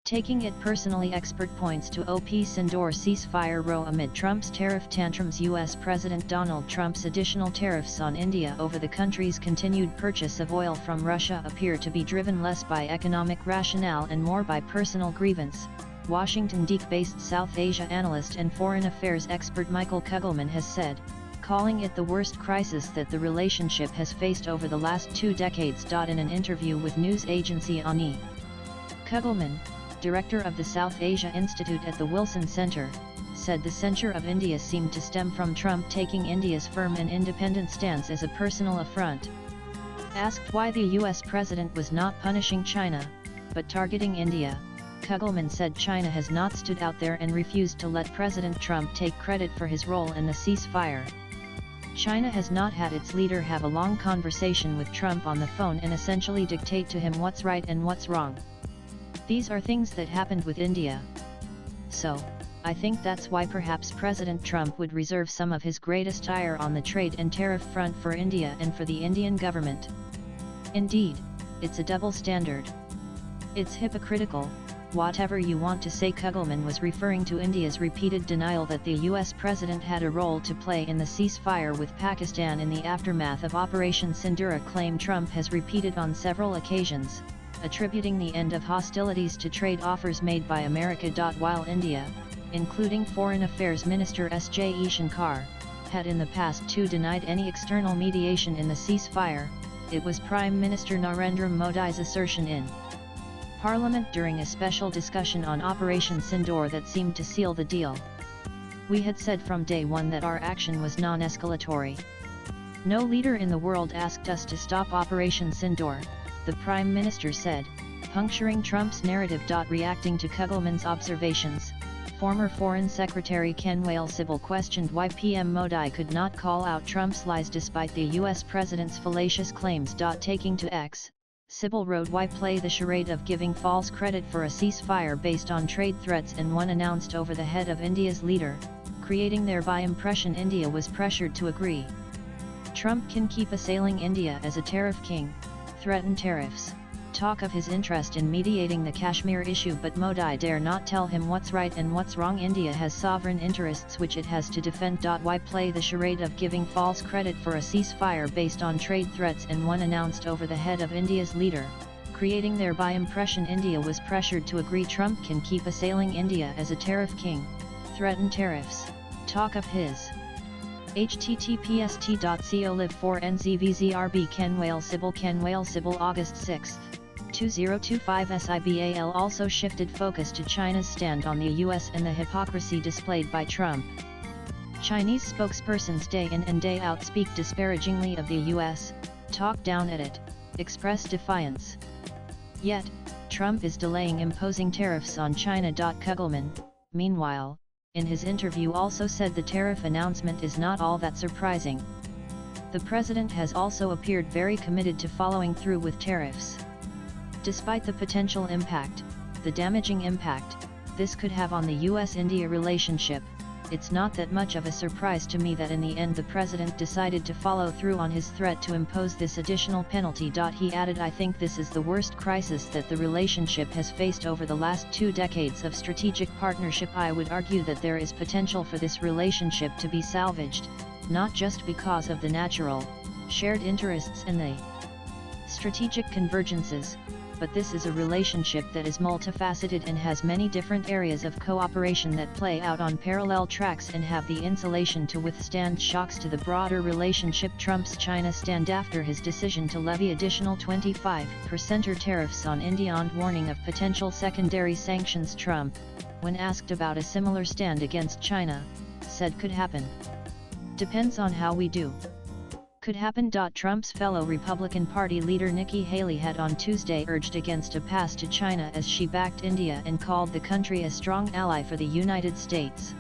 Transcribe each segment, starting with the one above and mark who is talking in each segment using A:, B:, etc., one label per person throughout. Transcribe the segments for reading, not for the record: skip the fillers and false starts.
A: Taking it personally, expert points to OP Sindoor ceasefire row amid Trump's tariff tantrums. US President Donald Trump's additional tariffs on India over the country's continued purchase of oil from Russia appear to be driven less by economic rationale and more by personal grievance, Washington DC-based South Asia analyst and foreign affairs expert Michael Kugelman has said, calling it the worst crisis that the relationship has faced over the last 2 decades. In an interview with news agency ANI, Kugelman, director of the South Asia Institute at the Wilson Center, said the censure of India seemed to stem from Trump taking India's firm and independent stance as a personal affront. Asked why the US president was not punishing China, but targeting India, Kugelman said China has not stood out there and refused to let President Trump take credit for his role in the ceasefire. China has not had its leader have a long conversation with Trump on the phone and essentially dictate to him what's right and what's wrong. These are things that happened with India. So, I think that's why perhaps President Trump would reserve some of his greatest ire on the trade and tariff front for India and for the Indian government. Indeed, it's a double standard. It's hypocritical, whatever you want to say. Kugelman was referring to India's repeated denial that the US president had a role to play in the ceasefire with Pakistan in the aftermath of Operation Sindoor, a claim Trump has repeated on several occasions, attributing the end of hostilities to trade offers made by America. While India, including Foreign Affairs Minister S.J. Shankar, had in the past too denied any external mediation in the ceasefire, it was Prime Minister Narendra Modi's assertion in Parliament during a special discussion on Operation Sindoor that seemed to seal the deal. We had said from day one that our action was non-escalatory. No leader in the world asked us to stop Operation Sindoor, the Prime Minister said, puncturing Trump's narrative. Reacting to Kugelman's observations, former Foreign Secretary Ken Sybil questioned why PM Modi could not call out Trump's lies despite the US president's fallacious claims. Taking to X, Sybil wrote, why play the charade of giving false credit for a ceasefire based on trade threats and one announced over the head of India's leader, creating thereby impression India was pressured to agree. Trump can keep assailing India as a tariff king, threaten tariffs, talk of his interest in mediating the Kashmir issue, but Modi dare not tell him what's right and what's wrong. India has sovereign interests which it has to defend. Why play the charade of giving false credit for a ceasefire based on trade threats and one announced over the head of India's leader, creating thereby impression India was pressured to agree. Trump can keep assailing India as a tariff king, threaten tariffs, talk of his https://t.co/live4nzvzrb Ken Sybil August 6, 2025. SIBAL also shifted focus to China's stand on the US and the hypocrisy displayed by Trump. Chinese spokespersons day in and day out speak disparagingly of the US, talk down at it, express defiance. Yet, Trump is delaying imposing tariffs on China. Kugelman, meanwhile, in his interview also said the tariff announcement is not all that surprising. The president has also appeared very committed to following through with tariffs. Despite the potential impact, the damaging impact, this could have on the US-India relationship, it's not that much of a surprise to me that in the end the president decided to follow through on his threat to impose this additional penalty. He added, I think this is the worst crisis that the relationship has faced over the last 2 decades of strategic partnership. I would argue that there is potential for this relationship to be salvaged, not just because of the natural, shared interests and the strategic convergences, but this is a relationship that is multifaceted and has many different areas of cooperation that play out on parallel tracks and have the insulation to withstand shocks to the broader relationship. Trump's China stand after his decision to levy additional 25% tariffs on India on warning of potential secondary sanctions. Trump, when asked about a similar stand against China, said could happen. Depends on how we do. Could happen. Trump's fellow Republican Party leader Nikki Haley had on Tuesday urged against a pass to China as she backed India and called the country a strong ally for the United States.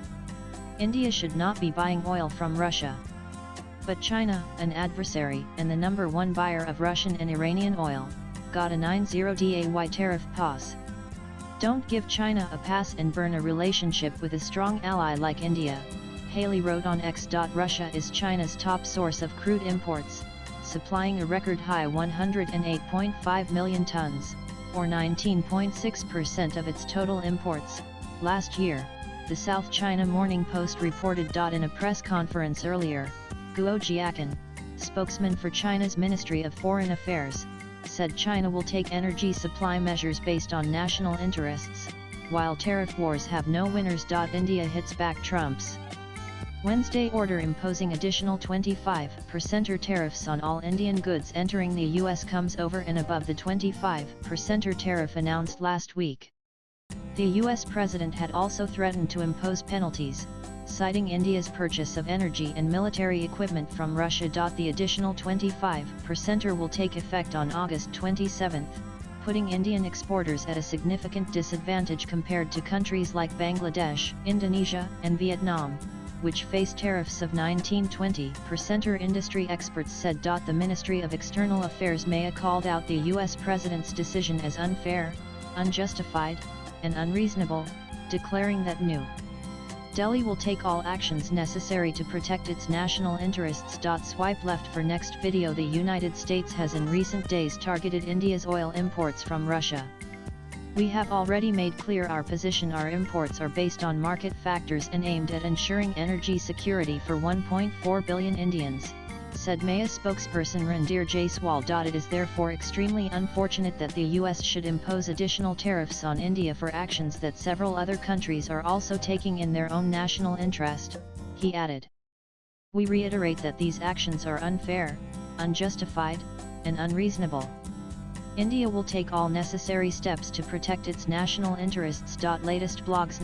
A: India should not be buying oil from Russia. But China, an adversary and the #1 buyer of Russian and Iranian oil, got a 90-day tariff pause. Don't give China a pass and burn a relationship with a strong ally like India, Haley wrote on X. Russia is China's top source of crude imports, supplying a record high 108.5 million tons, or 19.6% of its total imports, last year, the South China Morning Post reported. In a press conference earlier, Guo Jiaqin, spokesman for China's Ministry of Foreign Affairs, said China will take energy supply measures based on national interests, while tariff wars have no winners. India hits back Trump's Wednesday order imposing additional 25% tariffs on all Indian goods entering the US comes over and above the 25% tariff announced last week. The US president had also threatened to impose penalties, citing India's purchase of energy and military equipment from Russia. The additional 25% will take effect on August 27, putting Indian exporters at a significant disadvantage compared to countries like Bangladesh, Indonesia, and Vietnam, which face tariffs of 19–20%. Industry experts said. The Ministry of External Affairs Maya called out the US president's decision as unfair, unjustified, and unreasonable, declaring that New Delhi will take all actions necessary to protect its national interests. Swipe left for next video. The United States has in recent days targeted India's oil imports from Russia. We have already made clear our position. Our imports are based on market factors and aimed at ensuring energy security for 1.4 billion Indians, said Maya spokesperson Randir Jaiswal. It is therefore extremely unfortunate that the US should impose additional tariffs on India for actions that several other countries are also taking in their own national interest, he added. We reiterate that these actions are unfair, unjustified, and unreasonable. India will take all necessary steps to protect its national interests. Latest blogs.